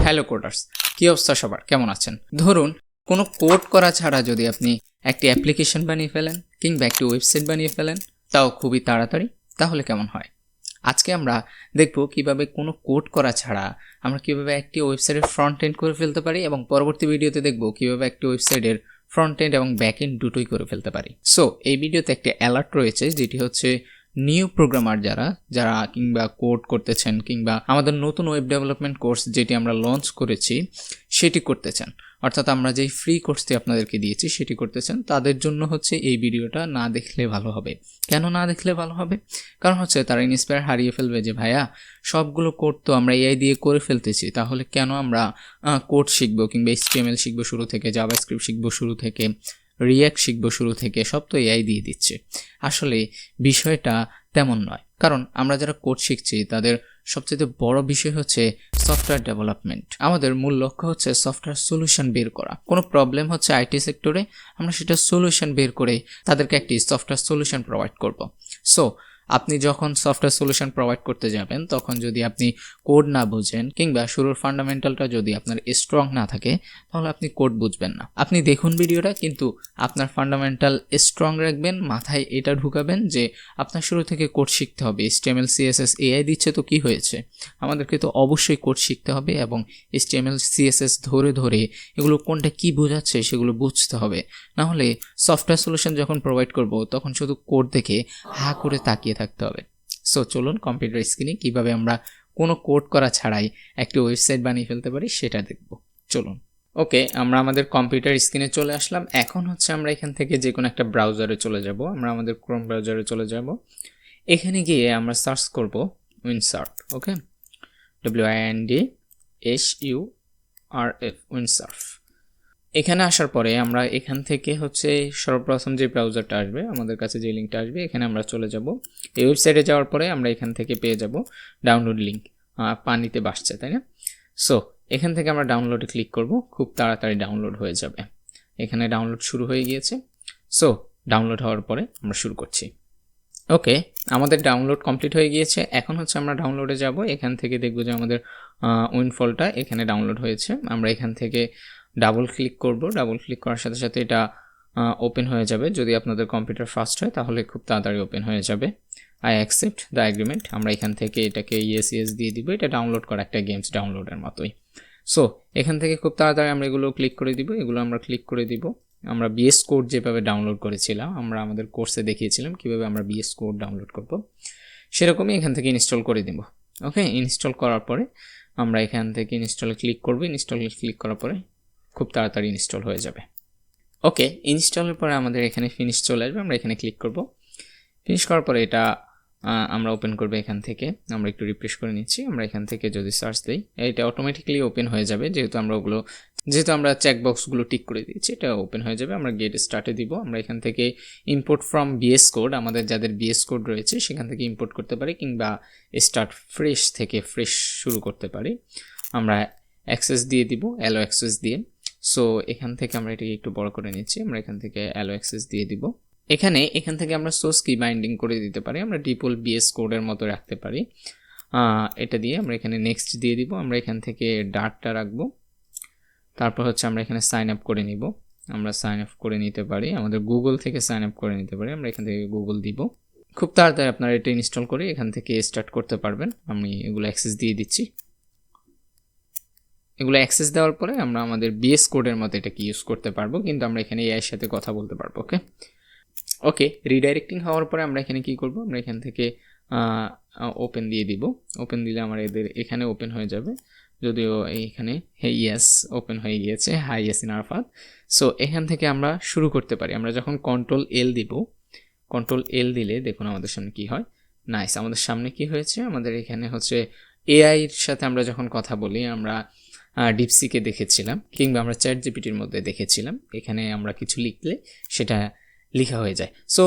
Hello coders, কি অবস্থা সবার, কেমন আছেন? ধরুন কোনো কোড করা ছাড়া যদি আপনি একটি অ্যাপ্লিকেশন বানিয়ে ফেলেন কিংবা একটি ওয়েবসাইট বানিয়ে ফেলেন, তাও খুবই তাড়াতাড়ি, তাহলে কেমন হয়? আজকে আমরা দেখব কিভাবে কোনো কোড করা ছাড়া আমরা কিভাবে একটি ওয়েবসাইটের ফ্রন্ট এন্ড করে ফেলতে পারি, এবং পরবর্তী ভিডিওতে দেখব কিভাবে একটি ওয়েবসাইটের ফ্রন্ট এন্ড এবং ব্যাক এন্ড দুটোই করে ফেলতে পারি। সো এই ভিডিওতে একটি অ্যালার্ট রয়েছে, যেটি হচ্ছে নিউ প্রোগ্রামার যারা কিংবা কোড করতেছেন কিংবা আমাদের নতুন ওয়েব ডেভেলপমেন্ট কোর্স যেটি আমরা লঞ্চ করেছি সেটি করতেছেন, অর্থাৎ আমরা যেই ফ্রি কোর্সটি আপনাদেরকে দিয়েছি সেটি করতেছেন, তাদের জন্য হচ্ছে এই ভিডিওটা না দেখলে ভালো হবে। কেন না দেখলে ভালো হবে? কারণ হচ্ছে তারা ইন্সপায়ার হারিয়ে ফেলবে যে ভাইয়া সবগুলো কোড তো আমরা এআই দিয়ে করে ফেলতেছি, তাহলে কেন আমরা কোড শিখবো কিংবা HTML শিখবো শুরু থেকে, জাভাস্ক্রিপ্ট শিখবো শুরু থেকে, রিয়্যাক্ট শিখবো শুরু থেকে, সব তো এআই দিয়ে দিচ্ছে। আসলে বিষয়টা তেমন নয়, কারণ আমরা যারা কোড শিখছি তাদের সবচেয়ে বড় বিষয় হচ্ছে সফটওয়্যার ডেভেলপমেন্ট। আমাদের মূল লক্ষ্য হচ্ছে সফটওয়্যার সলিউশন বের করা। কোনো প্রবলেম হচ্ছে আইটি সেক্টরে, আমরা সেটা সলিউশন বের করে তাদেরকে একটি সফটওয়্যার সলিউশন প্রোভাইড করব। সো আপনি যখন সফটওয়্যার সলিউশন প্রোভাইড করতে যাবেন, তখন যদি আপনি কোড না বুঝেন কিংবা শুরুর ফান্ডামেন্টালটা যদি আপনার স্ট্রং না থাকে, তাহলে আপনি কোড বুঝবেন না। আপনি দেখুন ভিডিওটা, কিন্তু আপনার ফান্ডামেন্টাল স্ট্রং রাখবেন, মাথায় এটা ঢুকাবেন যে আপনার শুরু থেকে কোড শিখতে হবে। HTML CSS AI দিচ্ছে তো কি হয়েছে, আমাদেরকে তো অবশ্যই কোড শিখতে হবে এবং HTML CSS ধরে ধরে এগুলো কোনটা কি বোঝাচ্ছে সেগুলো বুঝতে হবে। নাহলে সফটওয়্যার সলিউশন যখন প্রোভাইড করব তখন শুধু কোড দেখে হা করে তাকিয়ে থাকতে হবে। সো চলুন কম্পিউটার স্ক্রিনে কিভাবে আমরা কোনো কোড করা ছাড়াই একটি ওয়েবসাইট বানিয়ে ফেলতে পারি সেটা দেখব। চলুন। ওকে, আমরা আমাদের কম্পিউটার স্ক্রিনে চলে আসলাম। এখন হচ্ছে আমরা এখান থেকে যে কোনো একটা ব্রাউজারে চলে যাব। আমরা আমাদের ক্রোম ব্রাউজারে চলে যাব। এখানে গিয়ে আমরা সার্চ করব উইন্ডসার্ফ। ওকে, WINDSURF, উইন্ডসার্ফ। এখানে আসার পরে আমরা এখান থেকে হচ্ছে সর্বপ্রথম যে ব্রাউজারটা আসবে, আমাদের কাছে যে লিঙ্কটা আসবে, এখানে আমরা চলে যাব। এই ওয়েবসাইটে যাওয়ার পরে আমরা এখান থেকে পেয়ে যাব ডাউনলোড লিঙ্ক। পানিতে ভাসছে, তাই না? সো এখান থেকে আমরা ডাউনলোডে ক্লিক করব, খুব তাড়াতাড়ি ডাউনলোড হয়ে যাবে। এখানে ডাউনলোড শুরু হয়ে গিয়েছে। সো ডাউনলোড হওয়ার পরে আমরা শুরু করছি। ওকে, আমাদের ডাউনলোড কমপ্লিট হয়ে গিয়েছে। এখন হচ্ছে আমরা ডাউনলোডে যাব। এখান থেকে দেখব যে আমাদের উইনফলটা এখানে ডাউনলোড হয়েছে। আমরা এখান থেকে ডাবল ক্লিক করব। ডাবল ক্লিক করার সাথে সাথে এটা ওপেন হয়ে যাবে। যদি আপনাদের কম্পিউটার ফাস্ট হয় তাহলে খুব তাড়াতাড়ি ওপেন হয়ে যাবে। I accept the agreement. আমরা এখান থেকে এটাকে ইয়েস দিয়ে দিব। এটা ডাউনলোড করা একটা গেমস ডাউনলোডের মতোই। সো এখান থেকে খুব তাড়াতাড়ি আমরা এগুলো ক্লিক করে দিব। এগুলো আমরা ক্লিক করে দিব। আমরা VS কোড যেভাবে ডাউনলোড করেছিলাম, আমরা আমাদের কোর্সে দেখিয়েছিলাম কিভাবে আমরা VS কোড ডাউনলোড করব, সেরকমই এখান থেকে ইনস্টল করে দিব। ওকে, ইনস্টল করার পরে আমরা এখান থেকে ইনস্টলে ক্লিক করব। ইনস্টলে ক্লিক করার পরে খুব তাড়াতাড়ি ইনস্টল হয়ে যাবে। ওকে, ইনস্টলের পরে আমাদের এখানে ফিনিশ চলে আসবে। আমরা এখানে ক্লিক করব। ফিনিশ করার পরে এটা আমরা ওপেন করবো। এখান থেকে আমরা একটু রিফ্রেশ করে নিচ্ছি। আমরা এখান থেকে যদি সার্চ দিই, এটা অটোমেটিক্যালি ওপেন হয়ে যাবে, যেহেতু আমরা চেকবক্সগুলো টিক করে দিয়েছি, এটা ওপেন হয়ে যাবে। আমরা গেট স্টার্টে দিব। আমরা এখান থেকে ইম্পোর্ট ফ্রম VS কোড, আমাদের যাদের VS কোড রয়েছে সেখান থেকে ইম্পোর্ট করতে পারি, কিংবা স্টার্ট ফ্রেশ থেকে ফ্রেশ শুরু করতে পারি। আমরা অ্যাক্সেস দিয়ে দিব, অ্যালো অ্যাক্সেস দিয়ে। সো এখান থেকে আমরা এটাকে একটু বড় করে নিচ্ছি। আমরা এখান থেকে অ্যালো অ্যাক্সেস দিয়ে দিব। এখান থেকে আমরা সোর্স কি বাইন্ডিং করে দিতে পারি, আমরা ডিফল্ট VS কোডের মতো রাখতে পারি। এটা দিয়ে আমরা এখানে নেক্সট দিয়ে দিব। আমরা এখান থেকে ডার্টটা রাখবো। তারপর হচ্ছে আমরা এখানে সাইন আপ করে নিব। আমরা সাইন আপ করে নিতে পারি, আমাদের গুগল থেকে সাইন আপ করে নিতে পারি। আমরা এখান থেকে গুগল দিব। খুব তাড়াতাড়ি আপনারা এটা ইনস্টল করে এখান থেকে স্টার্ট করতে পারবেন। আমি এগুলো অ্যাক্সেস দিয়ে দিচ্ছি। এগুলো অ্যাক্সেস দেওয়ার পরে আমরা আমাদের VS কোডের মতো এটাকে ইউজ করতে পারবো, কিন্তু আমরা এখানে AI এর সাথে কথা বলতে পারবো। ওকে, রিডাইরেক্টিং হওয়ার পরে আমরা এখানে কি করব, আমরা এখান থেকে ওপেন দিয়ে দিব। ওপেন দিলে আমার এখানে ওপেন হয়ে যাবে, যদিও এইখানে ইয়েস ওপেন হয়ে গিয়েছে। হাই ইয়াসিন আরাফাত। সো এখান থেকে আমরা শুরু করতে পারি। আমরা যখন কন্ট্রোল-L দিব, কন্ট্রোল-L দিলে দেখুন আমাদের সামনে কি হয়। নাইস, আমাদের সামনে কি হয়েছে, আমাদের এখানে হচ্ছে AI এর সাথে আমরা যখন কথা বলি, আমরা ডিপসিকে দেখেছিলাম কিংবা আমরা ChatGPT-র মধ্যে দেখেছিলাম, এখানে আমরা কিছু লিখলে সেটা লেখা হয়ে যায়। সো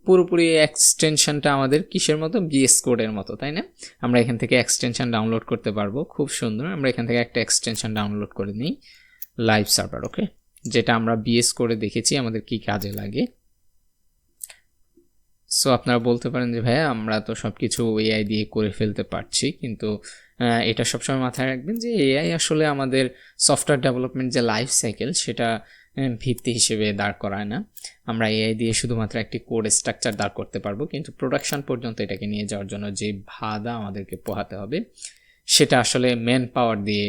পুরোপুরি এক্সটেনশনটা আমাদের কিসের মতো, VS কোডের মতো, তাই না? আমরা এখান থেকে এক্সটেনশন ডাউনলোড করতে পারবো, খুব সুন্দর। আমরা এখান থেকে একটা এক্সটেনশন ডাউনলোড করে নিই, লাইভ সার্ভার। ওকে, যেটা আমরা VS কোডে দেখেছি আমাদের কি কাজে লাগে। সো আপনারা বলতে পারেন যে ভাইয়া আমরা তো সব কিছু এআই দিয়ে করে ফেলতে পারছি, কিন্তু এটা সবসময় মাথায় রাখবেন যে এআই আসলে আমাদের সফটওয়্যার ডেভেলপমেন্ট যে লাইফ সাইকেল সেটা ভিত্তি হিসেবে দাঁড় করায় না। আমরা এআই দিয়ে শুধুমাত্র একটি কোড স্ট্রাকচার দাঁড় করতে পারবো, কিন্তু প্রোডাকশন পর্যন্ত এটাকে নিয়ে যাওয়ার জন্য যে বাধা আমাদেরকে পোহাতে হবে সেটা আসলে ম্যান পাওয়ার দিয়ে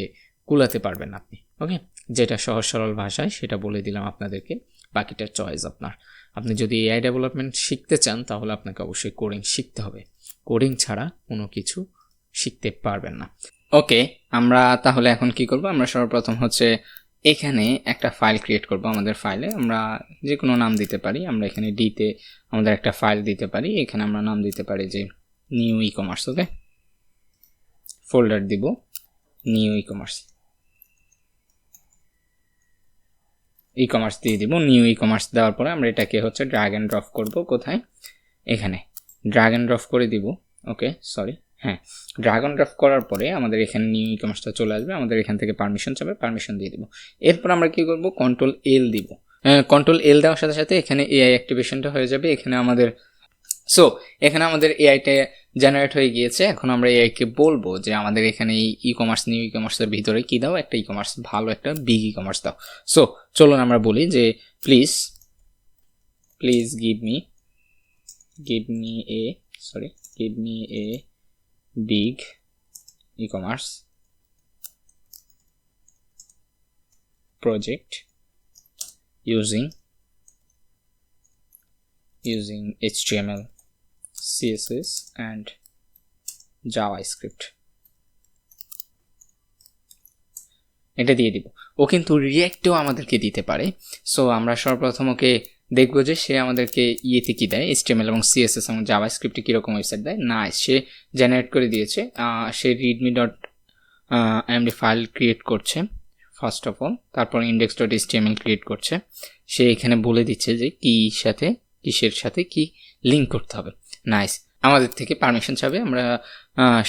কুলাতে পারবেন আপনি। ওকে, যেটা সহজ সরল ভাষায় সেটা বলে দিলাম আপনাদেরকে, বাকিটা চয়েস আপনার। আপনি যদি এআই ডেভেলপমেন্ট শিখতে চান তাহলে আপনাকে অবশ্যই কোডিং শিখতে হবে, কোডিং ছাড়া কোনো কিছু শিখতে পারবেন না। ওকে, আমরা তাহলে এখন কি করব, আমরা সর্বপ্রথম হচ্ছে এখানে একটা ফাইল ক্রিয়েট করব। আমাদের ফাইলে আমরা যে কোনো নাম দিতে পারি, আমরা এখানে ডিতে আমাদের একটা ফাইল দিতে পারি, এখানে আমরা নাম দিতে পারি যে নিউ ই কমার্স। ওকে, ফোল্ডার দিব new e commerce, e commerce দিয়ে দিব। নিউ ই কমার্স দেওয়ার পরে আমরা এটাকে হচ্ছে ড্র্যাগ অ্যান্ড ড্রপ করব। কোথায়? এখানে ড্র্যাগ অ্যান্ড ড্রপ করে দিব। ওকে, সরি, হ্যাঁ, ড্র্যাগ অ্যান্ড ড্রপ করার পরে আমাদের এখানে নিউ ই কমার্সটা চলে আসবে, আমাদের এখান থেকে পারমিশন চাবে, পারমিশন দিয়ে দিব। এরপর আমরা কি করব, কন্ট্রোল এল দিব। কন্ট্রোল এল দেওয়ার সাথে সাথে এখানে এআই অ্যাক্টিভেশনটা হয়ে যাবে। এখানে আমাদের এআইটা জেনারেট হয়ে গিয়েছে। এখন আমরা এআইকে বলবো যে আমাদের এখানে এই ই কমার্স, নিউ ই কমার্সের ভিতরে কি দাও, একটা ই কমার্স, ভালো একটা বিগ ই কমার্স দাও। সো চলুন আমরা বলি যে please give me a big e-commerce project using HTML, CSS and JavaScript। এটা দিয়ে দিব। ও কিন্তু রিঅ্যাক্টও আমাদেরকে দিতে পারে। সো আমরা সর্বপ্রথম ওকে দেখবো যে সে আমাদেরকে ইয়েতে কী দেয়, HTML এবং CSS এবং জাভাস্ক্রিপ্টে কীরকম ওয়েবসাইট দেয়। না, সে জেনারেট করে দিয়েছে। সে readme.md ফাইল ক্রিয়েট করছে ফার্স্ট অফ অল, তারপর index.html ক্রিয়েট করছে। সে এখানে বলে দিচ্ছে যে কিসের সাথে কি লিঙ্ক করতে হবে। নাইস, আমাদের থেকে পারমিশন চাবে, আমরা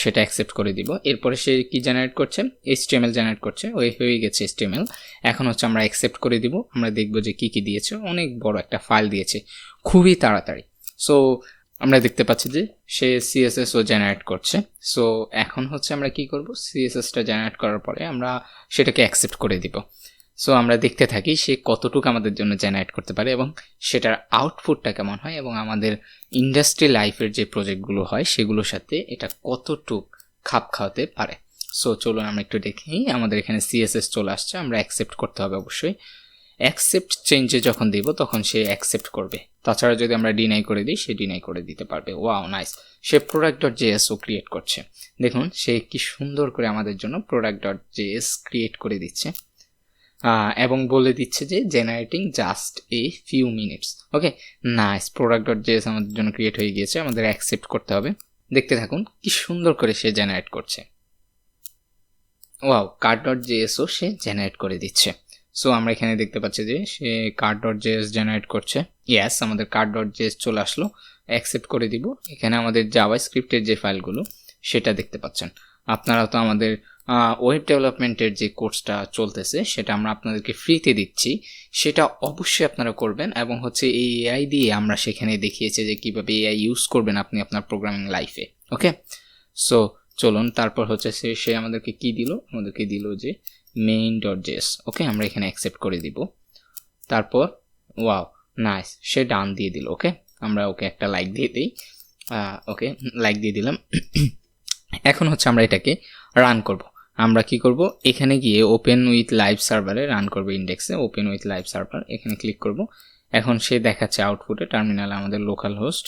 সেটা অ্যাকসেপ্ট করে দিব। এরপরে সে কি জেনারেট করছে, HTML জেনারেট করছে। হয়ে গেছে HTML। এখন হচ্ছে আমরা অ্যাকসেপ্ট করে দিব। আমরা দেখব যে কি দিয়েছে, অনেক বড় একটা ফাইল দিয়েছে, খুবই তাড়াতাড়ি। সো আমরা দেখতে পাচ্ছি যে সে CSSও জেনারেট করছে। সো এখন হচ্ছে আমরা কি করব, CSSটা জেনারেট করার পরে আমরা সেটাকে অ্যাকসেপ্ট করে দিব। সো আমরা দেখতে থাকি সে কতটুকু আমাদের জন্য জেনারেট করতে পারে এবং সেটার আউটপুটটা কেমন হয়, এবং আমাদের ইন্ডাস্ট্রি লাইফের যে প্রজেক্টগুলো হয় সেগুলোর সাথে এটা কতটুক খাপ খাওয়াতে পারে। সো চলুন আমরা একটু দেখি। আমাদের এখানে CSS চলে আসছে, আমরা অ্যাকসেপ্ট করতে হবে অবশ্যই। অ্যাকসেপ্ট চেঞ্জে যখন দিব তখন সে অ্যাকসেপ্ট করবে, তাছাড়া যদি আমরা ডিনাই করে দিই সে ডিনাই করে দিতে পারবে। Wow, nice. সে product.js ও ক্রিয়েট করছে। দেখুন সে কি সুন্দর করে আমাদের জন্য product.js ক্রিয়েট করে দিচ্ছে এবং বলে দিচ্ছে যে generating just a few minutes. Okay, nice, product.js আমাদের জন্য ক্রিয়েট হয়ে গিয়েছে। আমাদের অ্যাকসেপ্ট করতে হবে। দেখতে থাকুন কি সুন্দর করে সে জেনারেট করছে। ওয়াও, cart.js ও সে জেনারেট করে দিচ্ছে। সো আমরা এখানে দেখতে পাচ্ছি যে সে cart.js জেনারেট করছে। ইয়েস, আমাদের cart.js চলে আসলো, অ্যাকসেপ্ট করে দিব। এখানে আমাদের জাভাস্ক্রিপ্টের যে ফাইলগুলো সেটা দেখতে পাচ্ছেন। আপনারা তো আমাদের ওয়েব ডেভেলপমেন্টের যে কোর্সটা চলতেছে সেটা আমরা আপনাদেরকে ফ্রিতে দিচ্ছি, সেটা অবশ্যই আপনারা করবেন। এবং হচ্ছে এই এআই দিয়ে আমরা সেখানে দেখিয়েছি যে কীভাবে এআই ইউজ করবেন আপনি আপনার প্রোগ্রামিং লাইফে। ওকে, সো চলুন তারপর হচ্ছে সে আমাদেরকে কি দিল, আমাদেরকে দিল যে main.js। ওকে, আমরা এখানে অ্যাকসেপ্ট করে দিব। তারপর ওয়াও, নাইস, সে ডান দিয়ে দিল। ওকে, আমরা ওকে একটা লাইক দিয়ে দিই। ওকে, লাইক দিয়ে দিলাম। এখন হচ্ছে আমরা এটাকে রান করব। আমরা কি করব, এখানে গিয়ে ওপেন উইথ লাইভ সার্ভারে রান করব। ইন্ডেক্সে ওপেন উইথ লাইভ সার্ভার এখানে ক্লিক করব। এখন সে দেখাচ্ছে আউটপুটে টার্মিনালে আমাদের লোকাল হোস্ট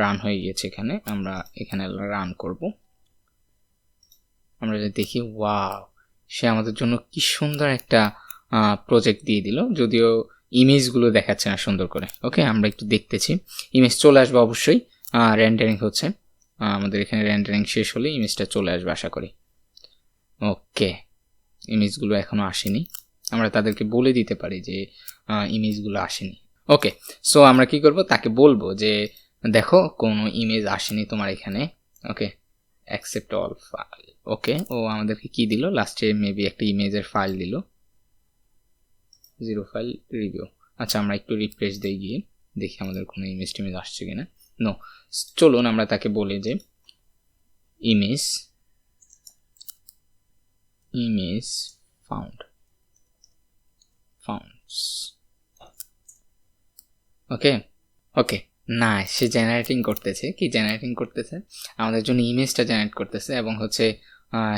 রান হয়ে গিয়েছে। এখানে আমরা এখানে রান করব। আমরা যদি দেখি, ওয়াও, সে আমাদের জন্য কি সুন্দর একটা প্রজেক্ট দিয়ে দিল, যদিও ইমেজগুলো দেখাচ্ছে না সুন্দর করে। ওকে, আমরা একটু দেখতেছি, ইমেজ চলে আসবে অবশ্যই। রেন্ডারিং হচ্ছে, আমাদের এখানে রেন্ডারিং শেষ হলে ইমেজটা চলে আসবে আশা করি। ওকে, ইমেজগুলো এখনও আসেনি, আমরা তাদেরকে বলে দিতে পারি যে ইমেজগুলো আসেনি। ওকে, সো আমরা কি করব, তাকে বলবো যে দেখো কোনো ইমেজ আসেনি তোমার এখানে। ওকে, অ্যাকসেপ্ট অল ফাইল। ওকে, ও আমাদেরকে কি দিল, লাস্টে মেবি একটা ইমেজের ফাইল দিল, 0 ফাইল রিভিউ। আচ্ছা, আমরা একটু রিফ্রেশ দিয়ে গিয়ে দেখি আমাদের কোনো ইমেজ টিমেজ আসছে কিনা। নো, চলুন আমরা তাকে বলি যে ইমেজ ফাউন্ডস। ওকে না, সে জেনারেটিং করতেছে আমাদের জন্য ইমেজটা জেনারেট করতেছে, এবং হচ্ছে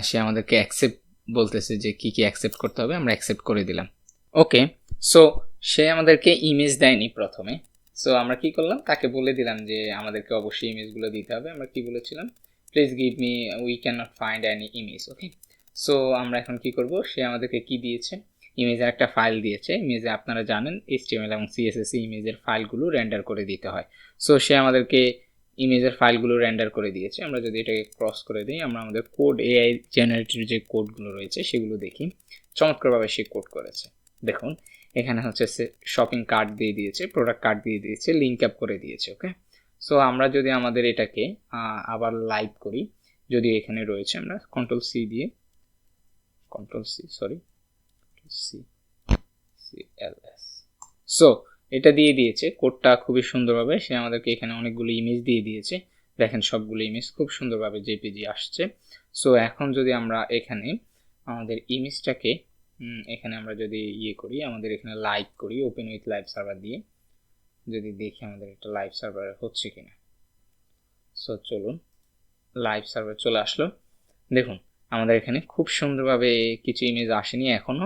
সে আমাদেরকে অ্যাকসেপ্ট বলতেছে যে কি কি অ্যাকসেপ্ট করতে হবে, আমরা অ্যাকসেপ্ট করে দিলাম। ওকে, সো সে আমাদেরকে ইমেজ দেয়নি প্রথমে। সো আমরা কি করলাম, তাকে বলে দিলাম যে আমাদেরকে অবশ্যই ইমেজগুলো দিতে হবে। আমরা কি বলেছিলাম, please give me, we can not find any image. Okay, so আমরা এখন কি করব, সে আমাদেরকে কি দিয়েছে, ইমেজের একটা ফাইল দিয়েছে। ইমেজে আপনারা জানেন HTML এবং CSS ইমেজের ফাইলগুলো রেন্ডার করে দিতে হয়। সো সে আমাদেরকে ইমেজের ফাইলগুলো রেন্ডার করে দিয়েছে। আমরা যদি এটাকে ক্রস করে দিই, আমরা আমাদের কোড AI জেনারেটেড যে কোডগুলো রয়েছে সেগুলো দেখি। চমৎকারভাবে সে কোড করেছে। দেখুন এখানে হচ্ছে শপিং কার্ট দিয়ে দিয়েছে, প্রোডাক্ট কার্ট দিয়ে দিয়েছে, লিঙ্ক আপ করে দিয়েছে। ওকে, সো আমরা যদি আমাদের এটাকে আবার লাইভ করি, যদি এখানে রয়েছে, আমরা CLS, সো এটা দিয়ে দিয়েছে কোডটা খুবই সুন্দরভাবে। সে আমাদেরকে এখানে অনেকগুলো ইমেজ দিয়ে দিয়েছে, দেখেন সবগুলো ইমেজ খুব সুন্দরভাবে JPG আসছে। সো এখন যদি আমরা এখানে আমাদের ইমেজটাকে এখানে আমরা যদি করি, আমাদের এখানে লাইভ করি, ওপেন উইথ লাইভ সার্ভার দিয়ে, যদি দেখি আমাদের একটা লাইভ সার্ভার হচ্ছে কিনা। সো চলুন, লাইভ সার্ভার চলে আসলো। দেখুন আমাদের এখানে খুব সুন্দরভাবে কিছু ইমেজ আসেনি এখনো,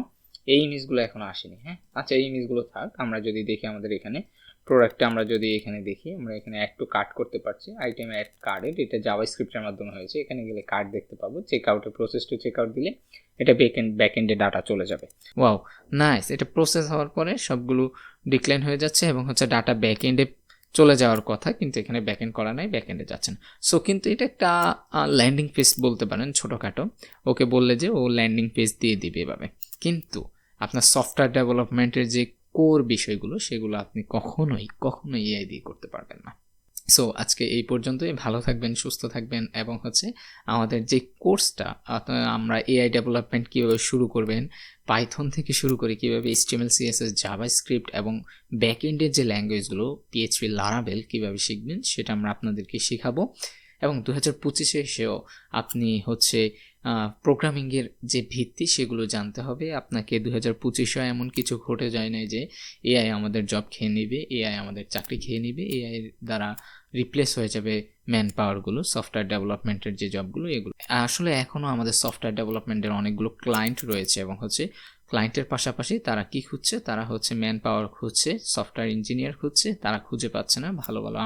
এই ইমেজগুলো এখনো আসেনি। হ্যাঁ, আচ্ছা এই ইমেজগুলো থাক। আমরা যদি দেখি আমাদের এখানে প্রোডাক্টটা, আমরা যদি এখানে দেখি, আমরা এখানে অ্যাড টু কার্ট করতে পারছি, আইটেম অ্যাড কার্ডেড, এটা জাভাস্ক্রিপ্টের মাধ্যমে হয়েছে। এখানে গেলে কার্ড দেখতে পাবো, চেক আউটে প্রসেস টু চেক আউট দিলে এটা ব্যাকএন্ডে ডাটা চলে যাবে। ওয়াও নাইস, এটা প্রসেস হওয়ার পরে সবগুলো ডিক্লাইন হয়ে যাচ্ছে এবং হচ্ছে ডাটা ব্যাকএন্ডে চলে যাওয়ার কথা, কিন্তু এখানে ব্যাকএন্ড করা নাই, ব্যাকএন্ডে যাচ্ছেন। সো কিন্তু এটা একটা ল্যান্ডিং পেজ বলতে পারেন, ছোটোখাটো। ওকে বললে যে ও ল্যান্ডিং পেজ দিয়ে দিবে এভাবে, কিন্তু আপনার সফটওয়্যার ডেভেলপমেন্টের যে কোর বিষয়গুলো সেগুলো আপনি কখনোই AI দিয়ে করতে পারবেন না। সো আজকে এই পর্যন্তই। ভালো থাকবেন, সুস্থ থাকবেন, এবং হচ্ছে আমাদের যে কোর্সটা আমরা AI ডেভেলপমেন্ট কীভাবে শুরু করবেন, পাইথন থেকে শুরু করে কীভাবে HTML CSS জাভাস্ক্রিপ্ট এবং ব্যাকএন্ডের যে ল্যাঙ্গুয়েজগুলো PHP লারাভেল কীভাবে শিখবেন সেটা আমরা আপনাদেরকে শেখাবো। এবং 2025-এ এসেও আপনি হচ্ছে প্রোগ্রামিংয়ের যে ভিত্তি সেগুলো জানতে হবে আপনাকে। 2025-এ এমন কিছু ঘটে যায় না যে AI আমাদের জব খেয়ে নেবে, AI আমাদের চাকরি খেয়ে নেবে, AI দ্বারা রিপ্লেস হয়ে যাবে ম্যান পাওয়ারগুলো, সফটওয়্যার ডেভেলপমেন্টের যে জবগুলো এগুলো। আসলে এখনও আমাদের সফটওয়্যার ডেভেলপমেন্টের অনেকগুলো ক্লায়েন্ট রয়েছে, এবং হচ্ছে ক্লায়েন্টের পাশাপাশি তারা কি খুঁজছে, তারা হচ্ছে ম্যান পাওয়ার খুঁজছে, সফটওয়্যার ইঞ্জিনিয়ার খুঁজছে, তারা খুঁজে পাচ্ছে না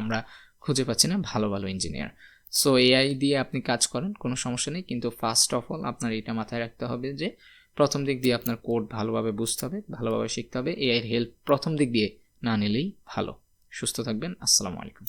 আমরা খুঁজে পাচ্ছি না ভালো ইঞ্জিনিয়ার। সো AI দিয়ে আপনি কাজ করেন, কোনো সমস্যা নেই, কিন্তু ফার্স্ট অফ অল আপনার এটা মাথায় রাখতে হবে যে প্রথম দিক দিয়ে আপনার কোড ভালোভাবে বুঝতে হবে, ভালোভাবে শিখতে হবে। AI এর হেল্প প্রথম দিক দিয়ে না নিলেই ভালো। সুস্থ থাকবেন, আসসালামু আলাইকুম।